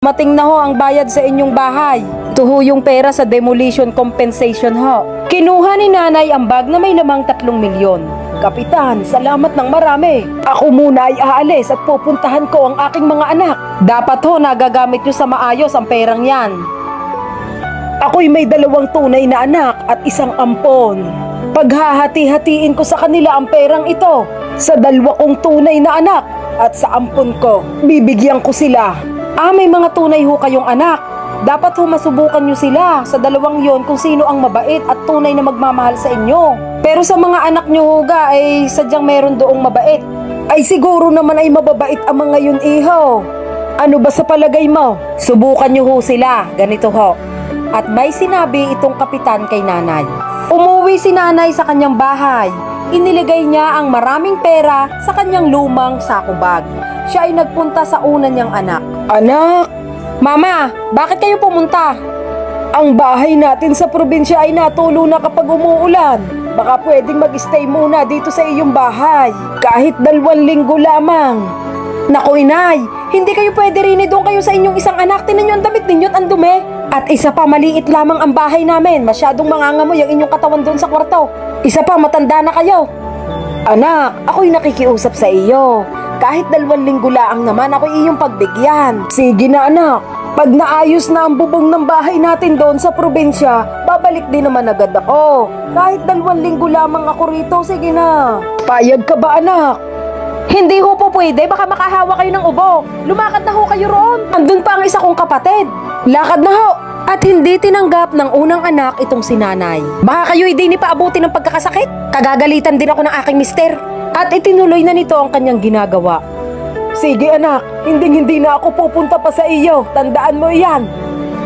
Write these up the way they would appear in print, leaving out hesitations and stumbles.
Mating na ho ang bayad sa inyong bahay. Ito ho yung pera sa demolition compensation ho. Kinuha ni nanay ang bag na may lamang 3 milyon. Kapitan, salamat ng marami. Ako muna ay aalis at pupuntahan ko ang aking mga anak. Dapat ho nagagamit nyo sa maayos ang perang yan. Ako'y may 2 tunay na anak at 1 ampon. Paghahati-hatiin ko sa kanila ang perang ito. Sa 2 kong tunay na anak at sa ampon ko, bibigyan ko sila. May mga tunay ho kayong anak. Dapat ho masubukan nyo sila sa 2 yon kung sino ang mabait at tunay na magmamahal sa inyo. Pero sa mga anak nyo huga ay sadyang meron doong mabait. Ay siguro naman ay mababait ang mga yun iho. Ano ba sa palagay mo? Subukan nyo ho sila, ganito ho. At may sinabi itong kapitan kay nanay. Umuwi si nanay sa kanyang bahay. Iniligay niya ang maraming pera sa kanyang lumang sako bag. Siya ay nagpunta sa una niyang anak. Anak! Mama, bakit kayo pumunta? Ang bahay natin sa probinsya ay natulo na kapag umuulan. Baka pwedeng mag-stay muna dito sa iyong bahay. Kahit 2 linggo lamang. Naku inay, hindi kayo pwede rin doon kayo sa inyong isang anak. Tinan niyo ang damit ninyo at ang dumi. At isa pa, maliit lamang ang bahay namin. Masyadong mangangamoy ang inyong katawan doon sa kwarto. Isa pa, matanda na kayo. Anak, ako'y nakikiusap sa iyo. Kahit 2 linggo laang naman ako'y iyong pagbigyan. Sige na anak, pag naayos na ang bubong ng bahay natin doon sa probinsya, babalik din naman agad ako. Kahit 2 linggo lamang ako rito, sige na. Payag ka ba anak? Hindi ho po pwede, baka makahawa kayo ng ubo. Lumakad na ho kayo roon. Andun pa ang isa kong kapatid. Lakad na ho. At hindi tinanggap ng unang anak itong si nanay. Baka kayo'y di ni paabuti ng pagkakasakit. Kagagalitan din ako ng aking mister. At itinuloy na nito ang kanyang ginagawa. Sige anak, hindi na ako pupunta pa sa iyo. Tandaan mo iyan.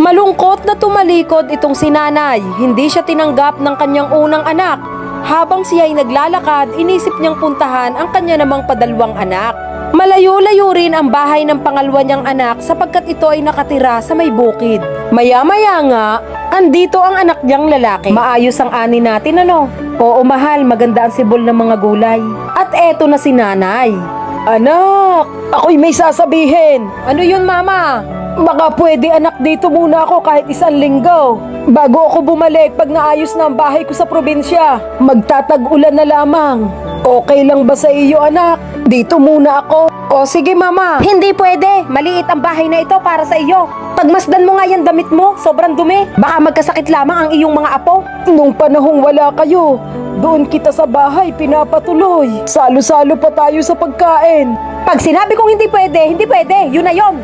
Malungkot na tumalikod itong si nanay. Hindi siya tinanggap ng kanyang unang anak. Habang siya ay naglalakad, inisip niyang puntahan ang kanya namang padalawang anak. Malayo-layo rin ang bahay ng pangalawa niyang anak sapagkat ito ay nakatira sa may bukid. Maya-maya nga, andito ang anak niyang lalaki. Maayos ang ani natin ano? Oo mahal, maganda ang sibol ng mga gulay. At eto na si nanay. Anak, ako'y may sasabihin. Ano yun mama? Baka pwede anak dito muna ako kahit 1 linggo. Bago ako bumalik pag naayos na ang bahay ko sa probinsya. Magtatag-ulan na lamang. Okay lang ba sa iyo anak? Dito muna ako. O sige mama. Hindi pwede. Maliit ang bahay na ito para sa iyo. Pagmasdan mo nga yan damit mo. Sobrang dumi. Baka magkasakit lamang ang iyong mga apo. Nung panahong wala kayo, doon kita sa bahay pinapatuloy. Salo-salo pa tayo sa pagkain. Pag sinabi kong hindi pwede, hindi pwede. Yun na yun.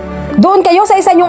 Doon kayo sa isa niyong